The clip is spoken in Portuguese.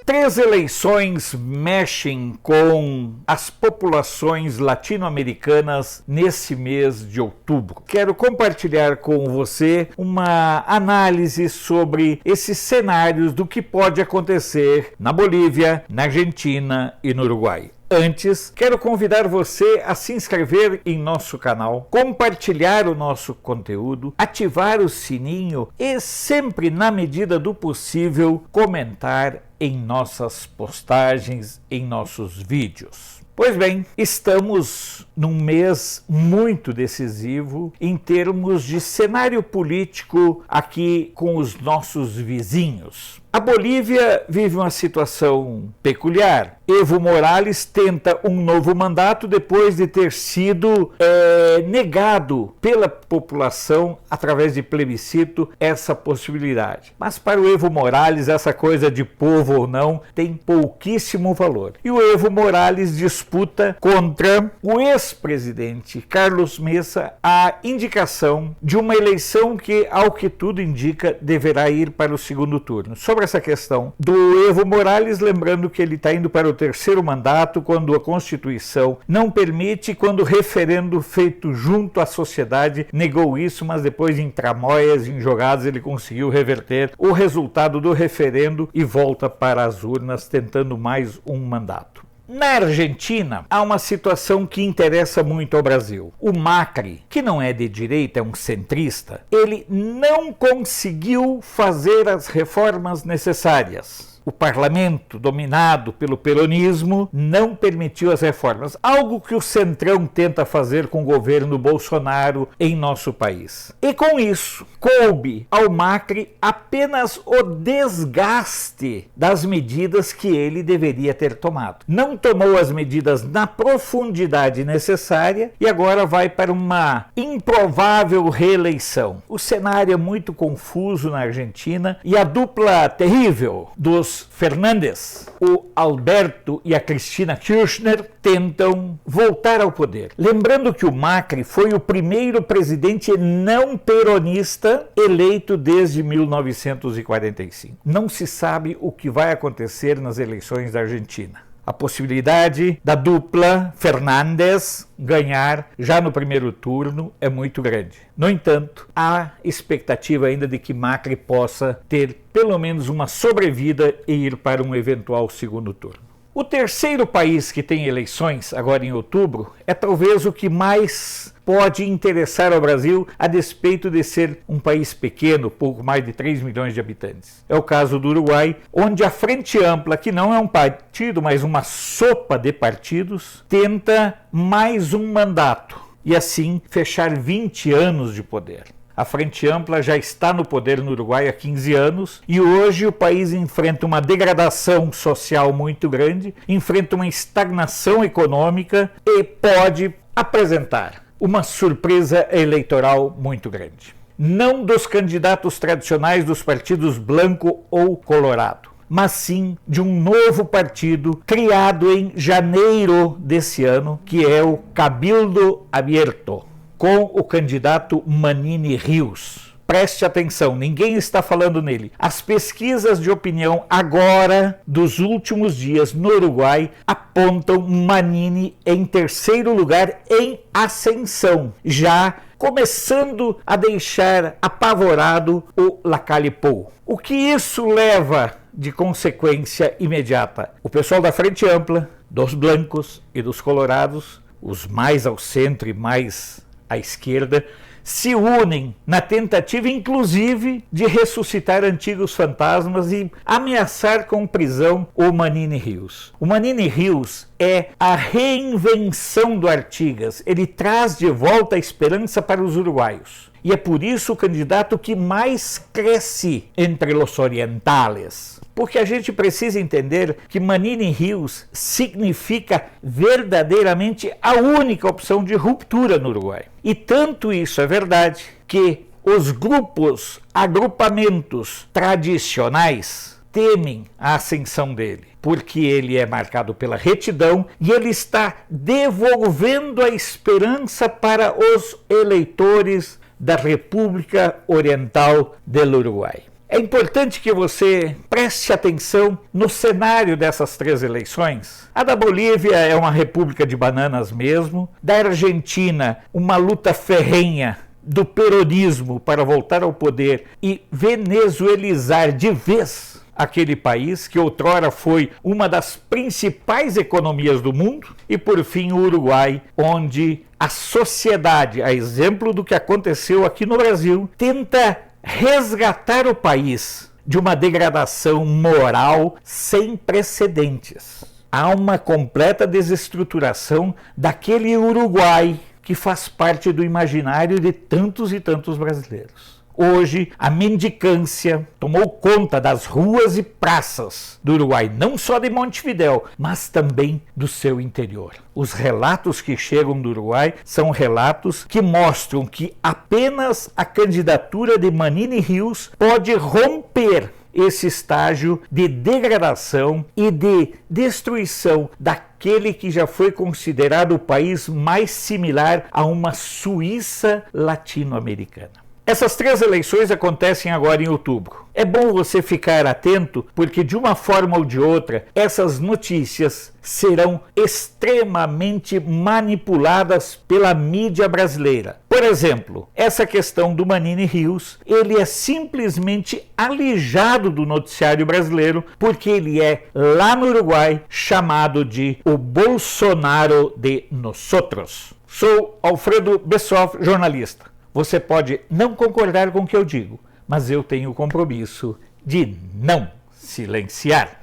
Três eleições mexem com as populações latino-americanas nesse mês de outubro. Quero compartilhar com você uma análise sobre esses cenários do que pode acontecer na Bolívia, na Argentina e no Uruguai. Antes, quero convidar você a se inscrever em nosso canal, compartilhar o nosso conteúdo, ativar o sininho e sempre, na medida do possível, comentar em nossas postagens, em nossos vídeos. Pois bem, estamos num mês muito decisivo em termos de cenário político aqui com os nossos vizinhos. A Bolívia vive uma situação peculiar. Evo Morales tenta um novo mandato depois de ter sido negado pela população, através de plebiscito, essa possibilidade. Mas para o Evo Morales, essa coisa de povo ou não tem pouquíssimo valor. E o Evo Morales disputa contra o ex-presidente Carlos Mesa a indicação de uma eleição que, ao que tudo indica, deverá ir para o segundo turno. Sobre essa questão do Evo Morales, lembrando que ele está indo para o terceiro mandato quando a Constituição não permite, quando o referendo feito junto à sociedade negou isso, mas depois em tramóias, em jogadas, ele conseguiu reverter o resultado do referendo e volta para as urnas tentando mais um mandato. Na Argentina, há uma situação que interessa muito ao Brasil. O Macri, que não é de direita, é um centrista, ele não conseguiu fazer as reformas necessárias. O parlamento, dominado pelo peronismo, não permitiu as reformas, algo que o Centrão tenta fazer com o governo Bolsonaro em nosso país. E com isso, coube ao Macri apenas o desgaste das medidas que ele deveria ter tomado. Não tomou as medidas na profundidade necessária e agora vai para uma improvável reeleição. O cenário é muito confuso na Argentina e a dupla terrível dos Fernandes, o Alberto e a Cristina Kirchner, tentam voltar ao poder. Lembrando que o Macri foi o primeiro presidente não peronista eleito desde 1945. Não se sabe o que vai acontecer nas eleições da Argentina. A possibilidade da dupla Fernandes ganhar já no primeiro turno é muito grande. No entanto, há expectativa ainda de que Macri possa ter pelo menos uma sobrevida e ir para um eventual segundo turno. O terceiro país que tem eleições agora em outubro é talvez o que mais pode interessar ao Brasil, a despeito de ser um país pequeno, pouco mais de 3 milhões de habitantes. É o caso do Uruguai, onde a Frente Ampla, que não é um partido, mas uma sopa de partidos, tenta mais um mandato e assim fechar 20 anos de poder. A Frente Ampla já está no poder no Uruguai há 15 anos e hoje o país enfrenta uma degradação social muito grande, enfrenta uma estagnação econômica e pode apresentar uma surpresa eleitoral muito grande. Não dos candidatos tradicionais dos partidos branco ou colorado, mas sim de um novo partido criado em janeiro desse ano, que é o Cabildo Abierto, com o candidato Manini Rios. Preste atenção, ninguém está falando nele. As pesquisas de opinião agora, dos últimos dias no Uruguai, apontam Manini em terceiro lugar em ascensão, já começando a deixar apavorado o Lacalle Pou. O que isso leva de consequência imediata? O pessoal da Frente Ampla, dos blancos e dos colorados, os mais ao centro e mais à esquerda, se unem na tentativa, inclusive, de ressuscitar antigos fantasmas e ameaçar com prisão o Manini Rios. O Manini Rios é a reinvenção do Artigas. Ele traz de volta a esperança para os uruguaios. E é por isso o candidato que mais cresce entre os orientales. Porque a gente precisa entender que Manini Rios significa verdadeiramente a única opção de ruptura no Uruguai. E tanto isso é verdade que os agrupamentos tradicionais temem a ascensão dele, porque ele é marcado pela retidão e ele está devolvendo a esperança para os eleitores da República Oriental do Uruguai. É importante que você preste atenção no cenário dessas 3 eleições. A da Bolívia é uma república de bananas mesmo, da Argentina uma luta ferrenha do peronismo para voltar ao poder e venezuelizar de vez aquele país que outrora foi uma das principais economias do mundo, e por fim o Uruguai, onde a sociedade, a exemplo do que aconteceu aqui no Brasil, tenta resgatar o país de uma degradação moral sem precedentes. Há uma completa desestruturação daquele Uruguai que faz parte do imaginário de tantos e tantos brasileiros. Hoje, a mendicância tomou conta das ruas e praças do Uruguai, não só de Montevidéu, mas também do seu interior. Os relatos que chegam do Uruguai são relatos que mostram que apenas a candidatura de Manini Rios pode romper esse estágio de degradação e de destruição daquele que já foi considerado o país mais similar a uma Suíça latino-americana. Essas 3 eleições acontecem agora em outubro. É bom você ficar atento, porque de uma forma ou de outra, essas notícias serão extremamente manipuladas pela mídia brasileira. Por exemplo, essa questão do Manini Rios, ele é simplesmente alijado do noticiário brasileiro, porque ele é, lá no Uruguai, chamado de o Bolsonaro de nosotros. Sou Alfredo Bessoff, jornalista. Você pode não concordar com o que eu digo, mas eu tenho o compromisso de não silenciar.